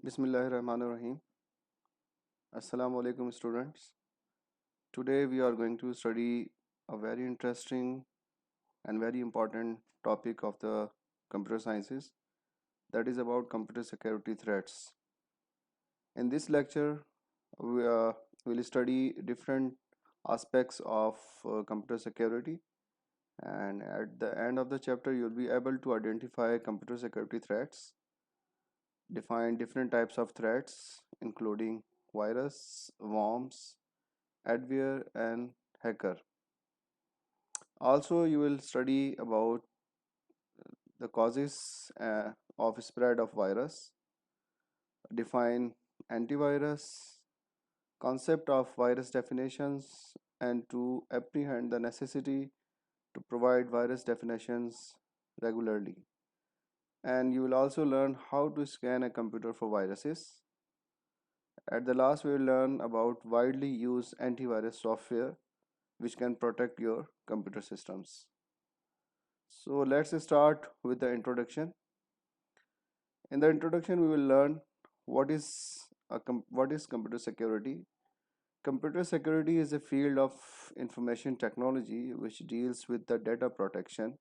Bismillahirrahmanirrahim. Assalamu alaikum students. Today we are going to study a very interesting and very important topic of the computer sciences, that is about computer security threats. In this lecture we will study different aspects of computer security, and at the end of the chapter you will be able to identify computer security threats, define different types of threats including virus, worms, adware and hacker. Also you will study about the causes of spread of virus, define antivirus, concept of virus definitions, and to apprehend the necessity to provide virus definitions regularly. And you will also learn how to scan a computer for viruses. At the last we will learn about widely used antivirus software which can protect your computer systems. So let's start with the introduction. In the introduction, we will learn what is what is computer security. Computer security is a field of information technology which deals with the data protection.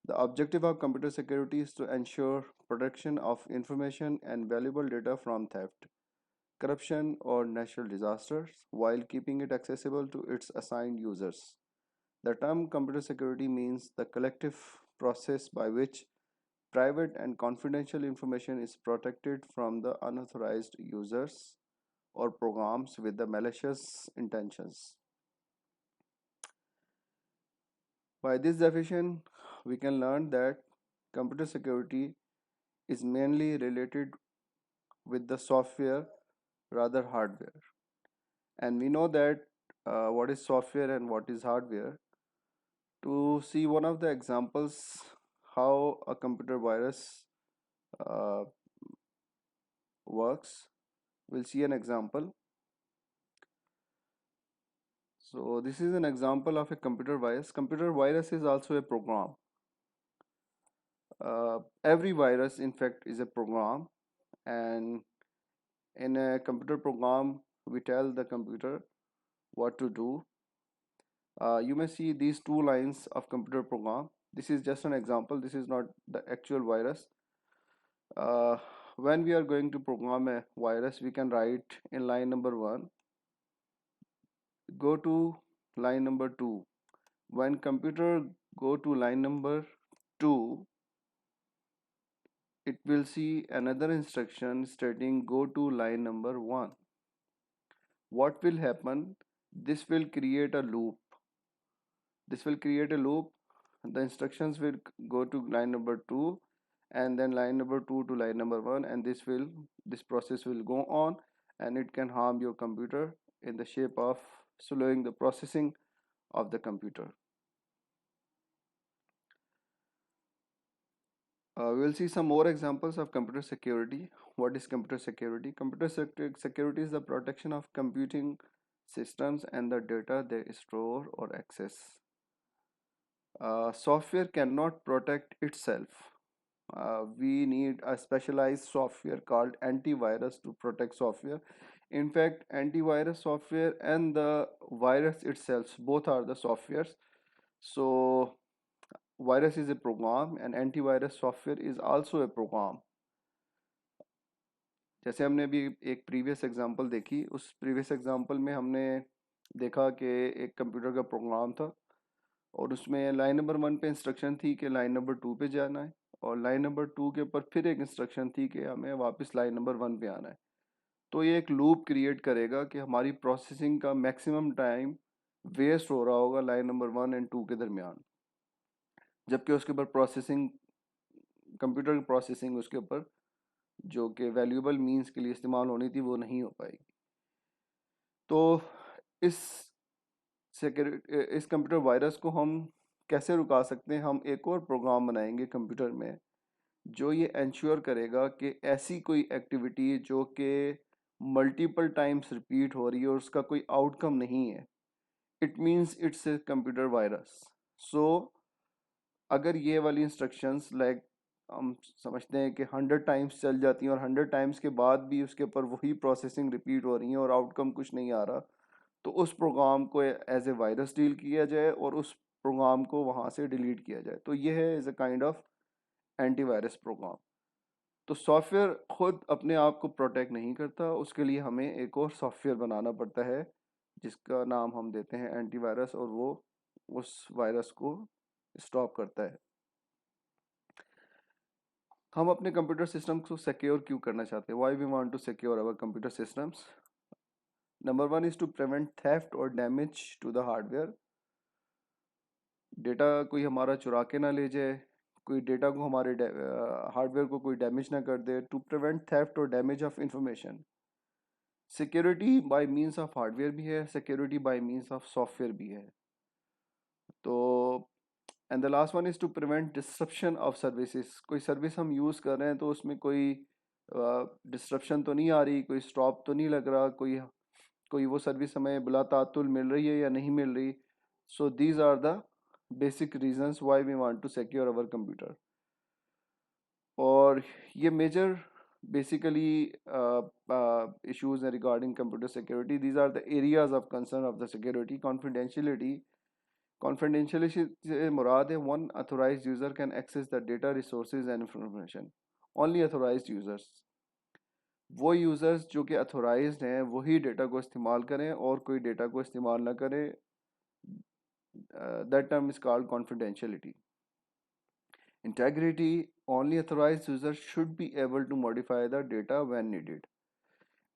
The objective of computer security is to ensure protection of information and valuable data from theft, corruption, or natural disasters while keeping it accessible to its assigned users. The term computer security means the collective process by which private and confidential information is protected from the unauthorized users or programs with the malicious intentions. By this definition, we can learn that computer security is mainly related with the software rather hardware. And we know that what is software and what is hardware. To see one of the examples how a computer virus uh, works, we'll see an example. So this is an example of a computer virus. Computer virus is also a program. Every virus in fact is a program, and in a computer program we tell the computer what to do. You may see these two lines of computer program. This is just an example, this is not the actual virus. uh, when we are going to program a virus, we can write in line number 1, go to line number 2. When computer go to line number 2, it will see another instruction stating go to line number 1. What will happen? This will create a loop. This will create a loop. The instructions will go to line number 2 and then line number 2 to line number 1, and this process will go on, and it can harm your computer in the shape of slowing the processing of the computer. We'll see some more examples of computer security. What is computer security? Security is the protection of computing systems and the data they store or access. Software cannot protect itself. We need a specialized software called antivirus to protect software. In fact, antivirus software and the virus itself both are the softwares. So virus is a program and antivirus software is also a program. जैसे हमने अभी एक previous example देखी, उस previous example में हमने देखा कि एक कंप्यूटर का प्रोग्राम था और उसमें लाइन नंबर 1 पे इंस्ट्रक्शन थी कि लाइन नंबर 2 पे जाना है, और लाइन नंबर 2 के ऊपर फिर एक इंस्ट्रक्शन थी कि हमें वापस लाइन नंबर 1 पे आना है. तो ये एक लूप क्रिएट करेगा कि हमारी प्रोसेसिंग का मैक्सिमम टाइम वेस्ट हो रहा होगा लाइन नंबर 1 एंड 2 के दरमियान, जबकि उसके ऊपर प्रोसेसिंग, कंप्यूटर की प्रोसेसिंग उसके ऊपर जो कि वैल्यूएबल मींस के लिए इस्तेमाल होनी थी वो नहीं हो पाएगी. तो इस इस कंप्यूटर वायरस को हम कैसे रुका सकते हैं? हम एक और प्रोग्राम बनाएंगे कंप्यूटर में जो ये इंश्योर करेगा कि ऐसी कोई एक्टिविटी जो कि मल्टीपल टाइम्स रिपीट हो रही है और उसका कोई आउटकम नहीं है, it means it's a computer virus. So अगर ये वाली इंस्ट्रक्शंस लाइक हम समझते हैं कि 100 टाइम्स चल जाती हैं और 100 टाइम्स के बाद भी उसके ऊपर वही प्रोसेसिंग रिपीट हो रही है और आउटकम कुछ नहीं आ रहा, तो उस प्रोग्राम को एज ए वायरस डील किया जाए और उस प्रोग्राम को वहाँ से डिलीट किया जाए। तो ये है as a kind of antivirus program. तो सॉफ्टवेयर खुद अपने आप को प्रोटेक्ट नहीं करता, उसके लिए हमें एक और सॉफ्टवेयर बनाना पड़ता है जिसका नाम हम देते हैं एंटीवायरस, और वो उस वायरस को स्टॉप करता है। हम अपने कंप्यूटर सिस्टम को सिक्योर क्यों करना चाहते हैं? Why we want to secure our computer systems? Number one is to prevent theft और damage to the hardware. Data कोई हमारा चुरा के ना ले जाए, कोई डेटा को हमारे हार्डवेयर को कोई डैमेज ना कर दे। टू प्रिवेंट थेफ्ट और damage of information. Security by means of hardware भी है, security by means of software भी है। तो and the last one is to prevent disruption of services. कोई सर्विस हम यूज़ कर रहे हैं तो उसमें कोई डिस्ट्रप्शन तो नहीं आ रही, कोई स्टॉप तो नहीं लग रहा, कोई कोई वो सर्विस हमें बिला तातुल मिल रही है या नहीं मिल रही। So these are the basic reasons why we want to secure our computer. और ये major basically issues regarding computer security. These are the areas of concern of the security. Confidentiality से मुराद है one authorized user can access the data, resources and information. Only authorized users, वो users जो कि authorised हैं वही data को इस्तेमाल करें और कोई डेटा को इस्तेमाल ना करें। That term is called confidentiality. Integrity, only authorized users should be able to modify the data when needed.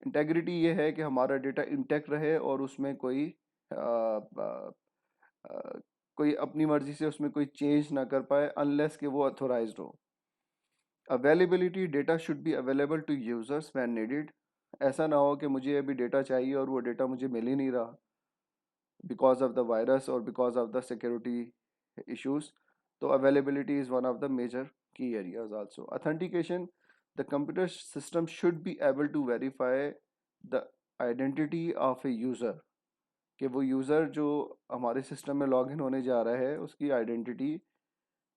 Integrity ये है कि हमारा डेटा इंटैक्ट रहे और उसमें कोई कोई अपनी मर्जी से उसमें कोई चेंज ना कर पाए अनलेस कि वो अथोराइज्ड हो। Availability, data should be available to users when needed. ऐसा ना हो कि मुझे अभी डेटा चाहिए और वो डेटा मुझे मिल ही नहीं रहा बिकॉज ऑफ द वायरस और because of the security issues. तो availability is one of the major key areas also. Authentication, the computer system should be able to verify the identity of a user, कि वो user जो हमारे system में log in होने जा रहा है उसकी आइडेंटिटी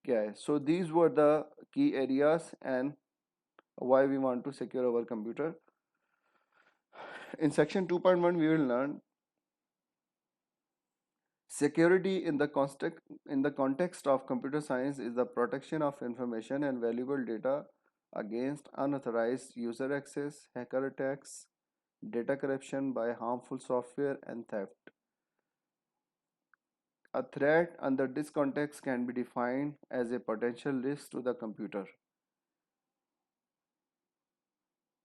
क्या है। So these were the key areas and why we want to secure our computer. In section 2.1 we will learn security in the context of computer science is the protection of information and valuable data against unauthorized user access, hacker attacks, data corruption by harmful software and theft. A threat under this context can be defined as a potential risk to the computer.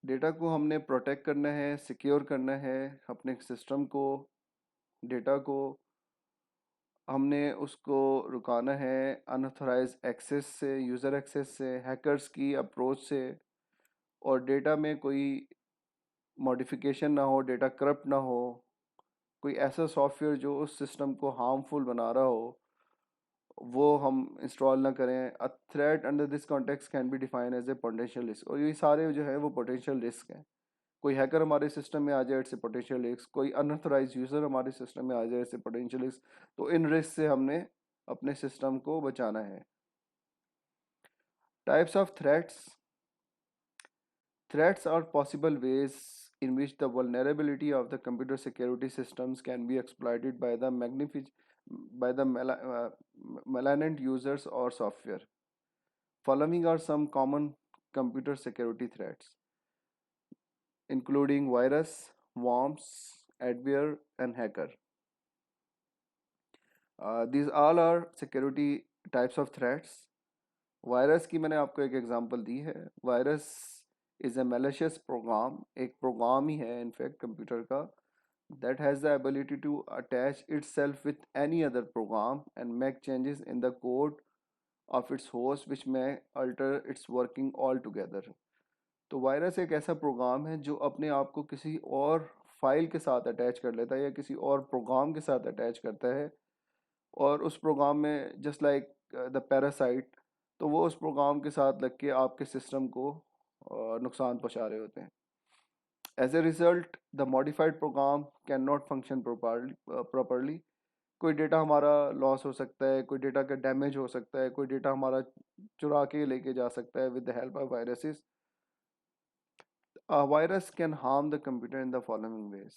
Data को हमने protect करना है, secure करना है अपने system को, data को हमने उसको रुकाना है अनऑथराइज एक्सेस से, यूज़र एक्सेस से, हैकर्स की अप्रोच से, और डेटा में कोई मॉडिफिकेशन ना हो, डेटा करप्ट ना हो, कोई ऐसा सॉफ्टवेयर जो उस सिस्टम को हार्मफुल बना रहा हो वो हम इंस्टॉल ना करें। A threat under this context can be define as a potential risk. और ये सारे जो है वो पोटेंशियल रिस्क हैं। कोई हैकर हमारे सिस्टम में आ जाए, इट्स ए पोटेंशियल रिस्क। कोई अनऑथराइज यूज़र हमारे सिस्टम में आ जाए, इट्स ए पोटेंशियल रिस्क। तो इन रिस्क से हमने अपने सिस्टम को बचाना है। Types of threats. Threats are possible ways in which the vulnerability of the computer security systems can be exploited by the malignant users or software. Following are some common computer security threats, including virus, worms, adware, and hacker. These all are security types of threats. Virus की मैंने आपको एक example दी है। Virus is a malicious program, एक program ही है in fact computer का, that has the ability to attach itself with any other program and make changes in the code of its host which may alter its working altogether. तो virus एक ऐसा programme है जो अपने आप को किसी और फाइल के साथ अटैच कर लेता है या किसी और प्रोग्राम के साथ अटैच करता है, और उस प्रोग्राम में जस्ट लाइक द पैरासाइट, तो वो उस प्रोग्राम के साथ लग के आपके सिस्टम को नुकसान पहुंचा रहे होते हैं। As a result, the modified program cannot function properly. कोई डेटा हमारा लॉस हो सकता है, कोई डेटा का डैमेज हो सकता है, कोई डेटा हमारा चुरा के लेके जा सकता है with the help of viruses. A virus can harm the computer in the following ways.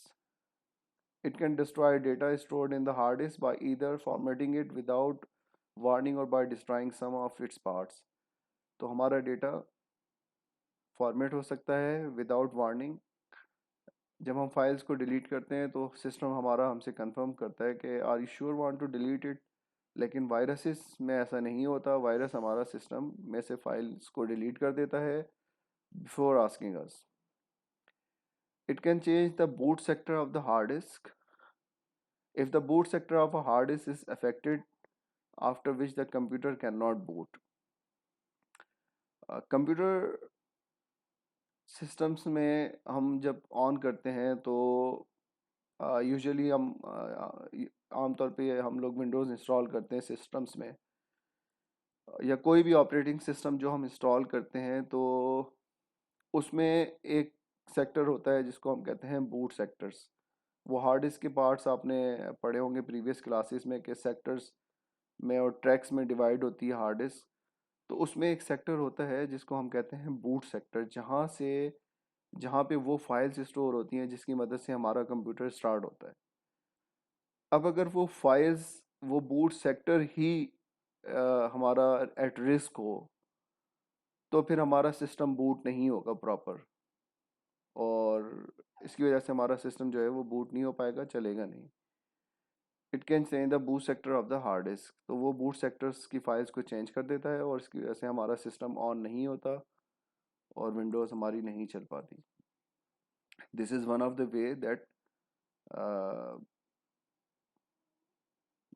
It can destroy data stored in the hard disk by either formatting it without warning or by destroying some of its parts. तो हमारा data format हो सकता है without warning. जब हम files को delete करते हैं तो सिस्टम हमारा हमसे कंफर्म करता है कि are you sure want to delete it. लेकिन वायरसेस में ऐसा नहीं होता. वायरस हमारा सिस्टम में से फाइल्स को डिलीट कर देता है before asking us. It can change the boot sector of the hard disk. If the boot sector of a hard disk is affected, after which the computer cannot boot. Computer systems में हम जब on करते हैं तो usually हम आमतौर पे हम लोग विंडोज़ इंस्टॉल करते हैं सिस्टम्स में, या कोई भी ऑपरेटिंग सिस्टम जो हम इंस्टॉल करते हैं तो उसमें एक सेक्टर होता है जिसको हम कहते हैं बूट सेक्टर्स. वो हार्ड डिस्क के पार्ट्स आपने पढ़े होंगे प्रीवियस क्लासेस में कि सेक्टर्स में और ट्रैक्स में डिवाइड होती है हार्ड डिस्क. तो उसमें एक सेक्टर होता है जिसको हम कहते हैं बूट सेक्टर, जहाँ पे वो फाइल्स स्टोर होती हैं जिसकी मदद से हमारा कंप्यूटर स्टार्ट होता है. अब अगर वो फाइल्स, वो बूट सेक्टर ही हमारा एट रिस्क हो तो फिर हमारा सिस्टम बूट नहीं होगा प्रॉपर, और इसकी वजह से हमारा सिस्टम जो है वो बूट नहीं हो पाएगा, चलेगा नहीं. It can change the boot sector of the hard disk. तो वो बूट सेक्टर्स की फाइल्स को चेंज कर देता है और इसकी वजह से हमारा सिस्टम ऑन नहीं होता और विंडोज़ हमारी नहीं चल पाती. This is one of the way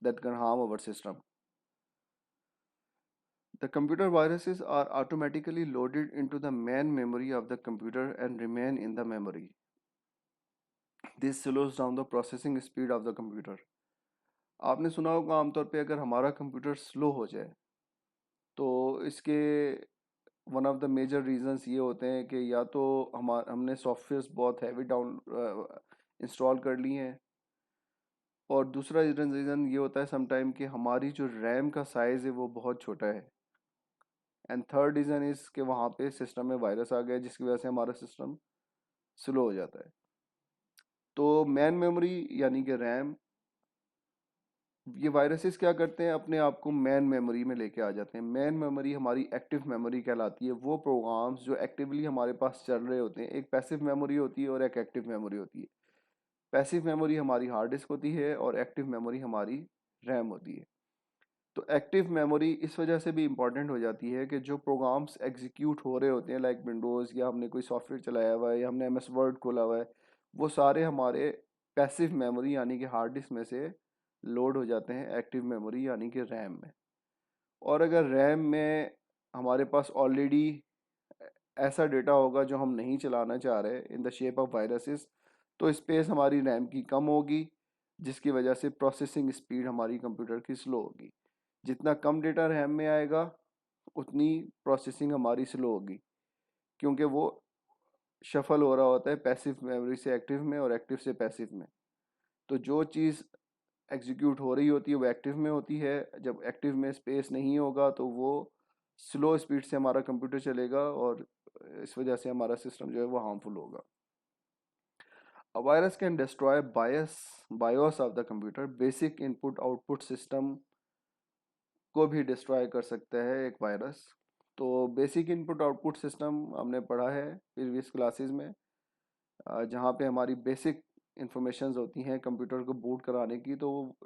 that can harm our system. The computer viruses are automatically loaded into the main memory of the computer and remain in the memory. This slows down the processing speed of the computer. आपने सुना होगा आमतौर पे अगर हमारा computer slow हो जाए तो इसके one of the major reasons ये होते हैं कि या तो हमने सॉफ्टवेयर्स बहुत हैवी डाउन इंस्टॉल कर लिए हैं, और दूसरा रीज़न ये होता है समटाइम कि हमारी जो रैम का साइज़ है वो बहुत छोटा है. एंड थर्ड रीज़न इज़ कि वहाँ पे सिस्टम में वायरस आ गया जिसकी वजह से हमारा सिस्टम स्लो हो जाता है. तो मेन मेमोरी यानी कि रैम, ये वायरसेस क्या करते हैं, अपने आप को मेन मेमोरी में लेके आ जाते हैं. मेन मेमोरी हमारी एक्टिव मेमोरी कहलाती है. वो प्रोग्राम्स जो एक्टिवली हमारे पास चल रहे होते हैं, एक पैसिव मेमोरी होती है और एक एक्टिव मेमोरी होती है. पैसिव मेमोरी हमारी हार्ड डिस्क होती है और एक्टिव मेमोरी हमारी रैम होती है. तो एक्टिव मेमोरी इस वजह से भी इम्पॉर्टेंट हो जाती है कि जो प्रोग्राम्स एग्जीक्यूट हो रहे होते हैं लाइक विंडोज़, या हमने कोई सॉफ्टवेयर चलाया हुआ है, या हमने एम एस वर्ड खोला हुआ है, वो सारे हमारे पैसिव मेमोरी यानी कि हार्ड डिस्क में से लोड हो जाते हैं एक्टिव मेमोरी यानी कि रैम में. और अगर रैम में हमारे पास ऑलरेडी ऐसा डेटा होगा जो हम नहीं चलाना चाह रहे in the shape of viruses, तो स्पेस हमारी रैम की कम होगी जिसकी वजह से प्रोसेसिंग स्पीड हमारी कंप्यूटर की स्लो होगी. जितना कम डेटा रैम में आएगा उतनी प्रोसेसिंग हमारी स्लो होगी, क्योंकि वो शफल हो रहा होता है पैसिव मेमोरी से एक्टिव में और एक्टिव से पैसिव में. तो जो चीज़ एग्जीक्यूट हो रही होती है वो एक्टिव में होती है. जब एक्टिव में स्पेस नहीं होगा तो वो स्लो स्पीड से हमारा कंप्यूटर चलेगा और इस वजह से हमारा सिस्टम जो है वो हार्मफुल होगा. A virus can destroy BIOS of the computer. Basic input output system को भी डिस्ट्रॉय कर सकता है एक वायरस. तो बेसिक इनपुट आउटपुट सिस्टम हमने पढ़ा है प्रीवियस क्लासेस में, जहाँ पे हमारी बेसिक इंफॉर्मेशंस होती हैं कंप्यूटर को बूट कराने की. तो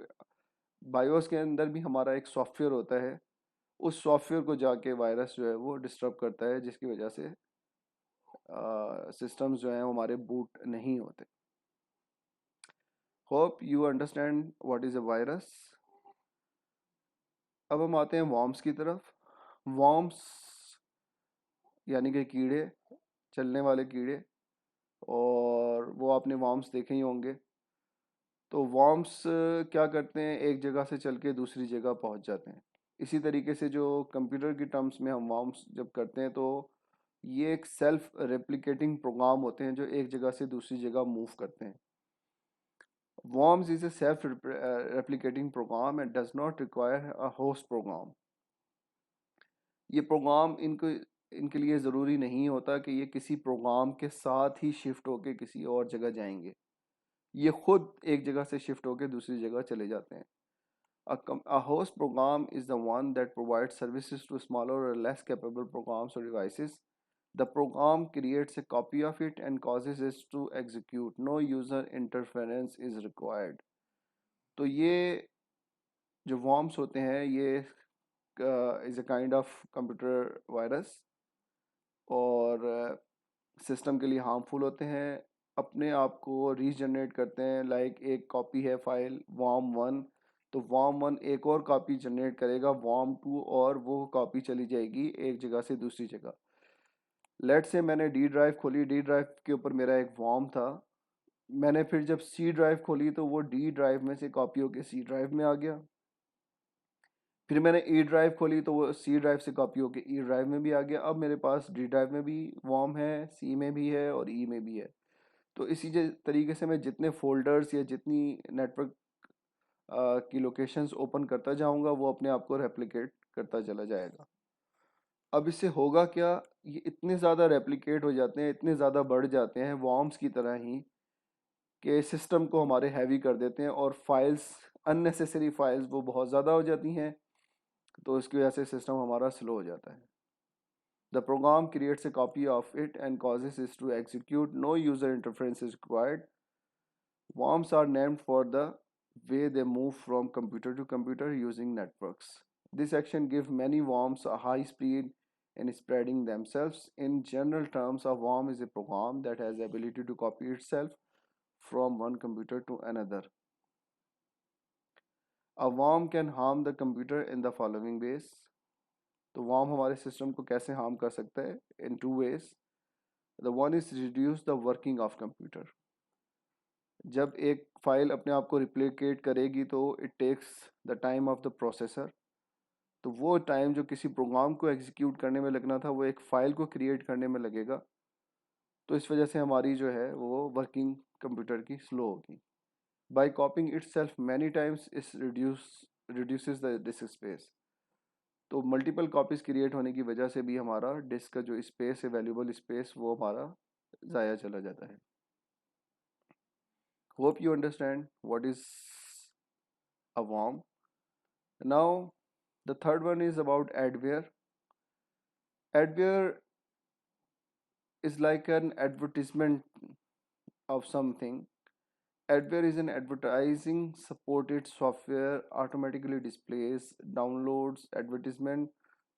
बायोस के अंदर भी हमारा एक सॉफ्टवेयर होता है, उस सॉफ्टवेयर को जाके वायरस जो है वो डिस्टर्ब करता है जिसकी वजह से सिस्टम्स जो हैं हमारे बूट नहीं होते. Hope you understand what is a virus. अब हम आते हैं वॉर्म्स की तरफ. वॉर्म्स यानी कि कीड़े, चलने वाले कीड़े, और वो आपने वॉर्म्स देखे ही होंगे. तो वॉर्म्स क्या करते हैं, एक जगह से चल के दूसरी जगह पहुंच जाते हैं. इसी तरीके से जो कंप्यूटर की टर्म्स में हम वॉर्म्स जब करते हैं तो ये एक सेल्फ रेप्लिकेटिंग प्रोग्राम होते हैं जो एक जगह से दूसरी जगह मूव करते हैं. worms is a self replicating program and does not require a host program. ये प्रोग्राम इनके लिए ज़रूरी नहीं होता कि ये किसी प्रोग्राम के साथ ही शिफ्ट होके किसी और जगह जाएंगे, ये खुद एक जगह से शिफ्ट होके दूसरी जगह चले जाते हैं. A host program is the one that provides services to smaller or less capable programs or devices. The program creates a copy of it and causes it to execute. No user interference is required. तो ये जो worms होते हैं ये is a kind of computer virus और system के लिए harmful होते हैं, अपने आप को रीजनरेट करते हैं. लाइक एक कॉपी है फाइल worm1, तो worm1 एक और कॉपी जनरेट करेगा worm2 और वो कॉपी चली जाएगी एक जगह से दूसरी जगह. लेट से मैंने डी ड्राइव खोली, डी ड्राइव के ऊपर मेरा एक worm था, मैंने फिर जब सी ड्राइव खोली तो वो डी ड्राइव में से कॉपी होके सी ड्राइव में आ गया. फिर मैंने ई ड्राइव खोली तो वो सी ड्राइव से कॉपी होके ई ड्राइव में भी आ गया. अब मेरे पास डी ड्राइव में भी worm है, सी में भी है और ई में भी है. तो इसी तरीके से मैं जितने फोल्डर्स या जितनी नेटवर्क की लोकेशंस ओपन करता जाऊंगा वो अपने आप को रेप्लिकेट करता चला जाएगा. अब इससे होगा क्या, ये इतने ज़्यादा रेप्लिकेट हो जाते हैं, इतने ज़्यादा बढ़ जाते हैं worms की तरह ही कि सिस्टम को हमारे हैवी कर देते हैं और फाइल्स, अननेसेसरी फाइल्स वो बहुत ज़्यादा हो जाती हैं, तो इसकी वजह से सिस्टम हमारा स्लो हो जाता है. The program creates a copy of it and causes it to execute. No user interference is required. Worms are named for the way they move from computer to computer using networks. This action gives many worms a high speed in spreading themselves. In general terms, a worm is a program that has the ability to copy itself from one computer to another. A worm can harm the computer in the following ways. तो worm हमारे system को कैसे harm कर सकता है? In two ways. The one is reduce the working of computer. जब एक file अपने आप को रिप्लिकेट करेगी तो it takes the time of the processor. तो वो टाइम जो किसी प्रोग्राम को एग्जीक्यूट करने में लगना था वो एक फ़ाइल को क्रिएट करने में लगेगा. तो इस वजह से हमारी जो है वो वर्किंग कंप्यूटर की स्लो होगी. By copying itself many times is reduces the disk space. तो मल्टीपल कॉपीज़ क्रिएट होने की वजह से भी हमारा डिस्क का जो स्पेस है, वैल्यूबल स्पेस, वो हमारा ज़ाया चला जाता है. Hope you understand what is a worm. Now, the third one is about adware. Adware is like an advertisement of something. Adware is an advertising supported software automatically displays, downloads advertisement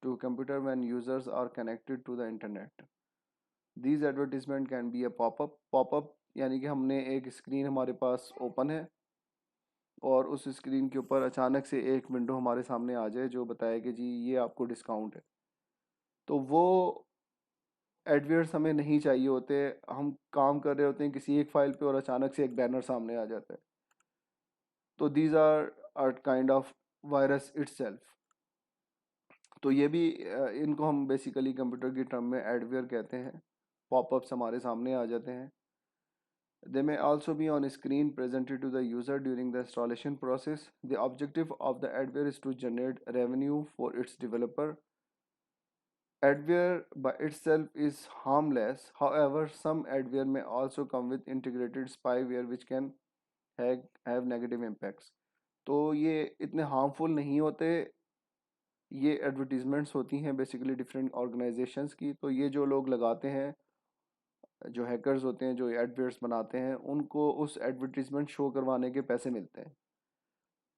to a computer when users are connected to the internet. These advertisement can be a pop-up. Pop-up यानी कि हमने एक screen हमारे पास open है और उस screen के ऊपर अचानक से एक विंडो हमारे सामने आ जाए जो बताए कि जी ये आपको डिस्काउंट है. तो वो एडवर्ड्स हमें नहीं चाहिए होते. हम काम कर रहे होते हैं किसी एक फाइल पे और अचानक से एक बैनर सामने आ जाता है. तो these are kind of virus itself. तो ये भी इनको हम बेसिकली कंप्यूटर की टर्म में एडवेयर कहते हैं. पॉपअप्स हमारे सामने आ जाते हैं. They may also be on screen presented to the user during the installation process. The objective of the adware is to generate revenue for its developer. Adware by itself is harmless. However, some adware may also come with integrated spyware which can have negative impacts. तो ये इतने harmful नहीं होते. ये advertisements होती हैं basically different organisations की. तो ये जो लोग लगाते हैं, जो हैकर्स होते हैं, जो एडवर्ट्स बनाते हैं, उनको उस एडवर्टीजमेंट शो करवाने के पैसे मिलते हैं.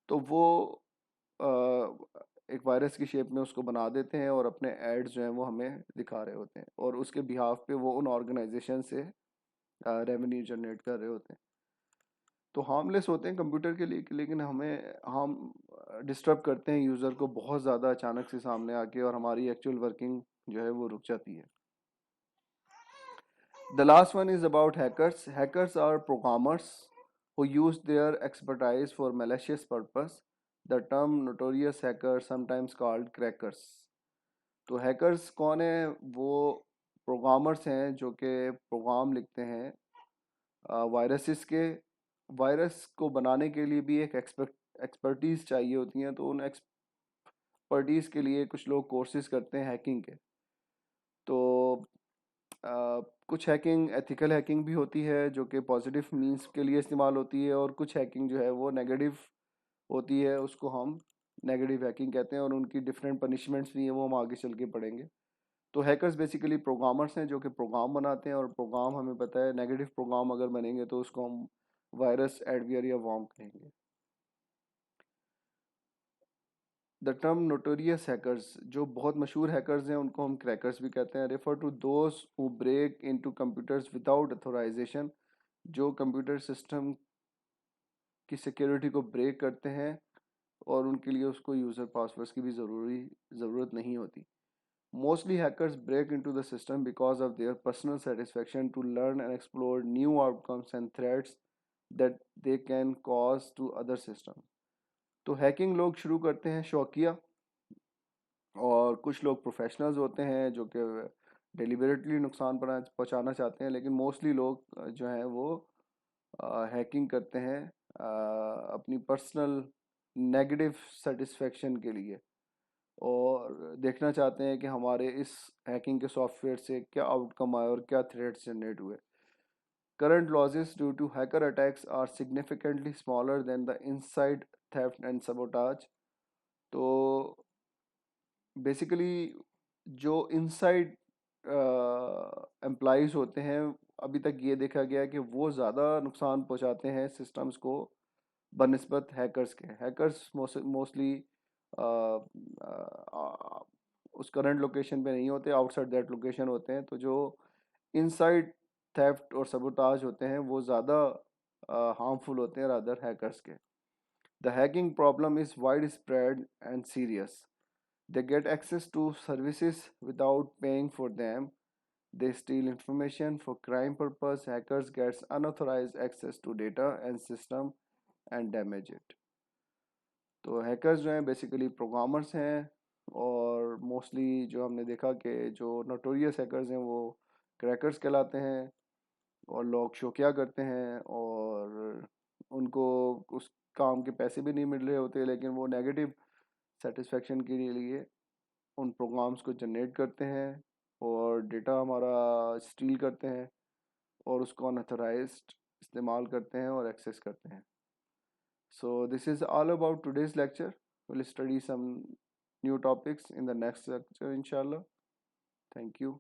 तो वो एक वायरस की शेप में उसको बना देते हैं और अपने एड्स जो हैं वो हमें दिखा रहे होते हैं और उसके बिहाफ पे वो उन ऑर्गेनाइजेशन से रेवेन्यू जनरेट कर रहे होते हैं. तो हार्मलेस होते हैं कंप्यूटर के लिए, लेकिन हमें हम डिस्टर्ब करते हैं यूज़र को बहुत ज़्यादा अचानक से सामने आके और हमारी एक्चुअल वर्किंग जो है वो रुक जाती है. The last one is about hackers. Hackers are programmers who use their expertise for malicious purpose. The term notorious hacker sometimes called crackers. तो hackers कौन है? वो programmers हैं जो कि प्रोग्राम लिखते हैं वायरसेस के. वायरस को बनाने के लिए भी एक एक्सपर्टीज़ चाहिए होती हैं, तो उन एक्सपर्टीज़ के लिए कुछ लोग कोर्सेज करते हैं हैकिंग के। तो कुछ हैकिंग एथिकल हैकिंग भी होती है जो कि पॉजिटिव मीन्स के लिए इस्तेमाल होती है, और कुछ हैकिंग जो है वो नेगेटिव होती है, उसको हम नेगेटिव हैकिंग कहते हैं, और उनकी डिफरेंट पनिशमेंट्स भी हैं, वो हम आगे चल के पढ़ेंगे। तो हैकर्स बेसिकली प्रोग्रामर्स हैं जो कि प्रोग्राम बनाते हैं, और प्रोग्राम हमें पता है नेगेटिव प्रोग्राम अगर बनेंगे तो उसको हम वायरस, एडवेयर या वॉर्म कहेंगे। द टर्म नोटोरियस हैकर्स, जो बहुत मशहूर हैकर्स हैं उनको हम क्रैकर्स भी कहते हैं। Refer to those who break into computers without authorisation, जो कंप्यूटर सिस्टम की सिक्योरिटी को ब्रेक करते हैं और उनके लिए उसको यूज़र पासवर्ड्स की भी ज़रूरत नहीं होती। Mostly hackers break into the system because of their personal satisfaction to learn and explore new outcomes and threats that they can cause to other system. तो हैकिंग लोग शुरू करते हैं शौकिया, और कुछ लोग प्रोफेशनल्स होते हैं जो कि डिलिबरेटली नुकसान पहुंचाना चाहते हैं, लेकिन मोस्टली लोग जो हैं वो हैकिंग करते हैं अपनी पर्सनल नेगेटिव सेटिस्फेक्शन के लिए, और देखना चाहते हैं कि हमारे इस हैकिंग के सॉफ्टवेयर से क्या आउटकम आए और क्या थ्रेट्स जनरेट हुए। Current losses due to hacker attacks are significantly smaller than the inside theft and sabotage. तो बेसिकली जो इनसाइड एम्प्लॉइज़ होते हैं, अभी तक ये देखा गया है कि वो ज़्यादा नुकसान पहुंचाते हैं सिस्टम्स को बनिस्बत हैकर्स के। हैकर्स मोस्टली उस करंट लोकेशन पे नहीं होते, आउटसाइड दैट लोकेशन होते हैं। तो जो इनसाइड थेफ्ट और सबोटाज होते हैं वो ज़्यादा हार्मफुल होते हैं अदर हैकर्स के। The hacking problem is wide spread and serious. They get access to services without paying for them. They steal information for crime purpose. Hackers gets unauthorized access to data and system and damage it. तो hackers जो हैं basically programmers हैं, और mostly जो हमने देखा कि जो नोटोरियस हैकर्स हैं वो क्रैकर्स कहलाते हैं, और लोग शोकिया करते हैं, और उनको उस काम के पैसे भी नहीं मिल रहे होते, लेकिन वो नेगेटिव सेटिस्फेक्शन के लिए उन प्रोग्राम्स को जनरेट करते हैं और डेटा हमारा स्टील करते हैं, और उसको अनऑथराइज्ड इस्तेमाल करते हैं और एक्सेस करते हैं। So this is all about today's lecture. We'll study some new topics in the next lecture, inshallah. Thank you.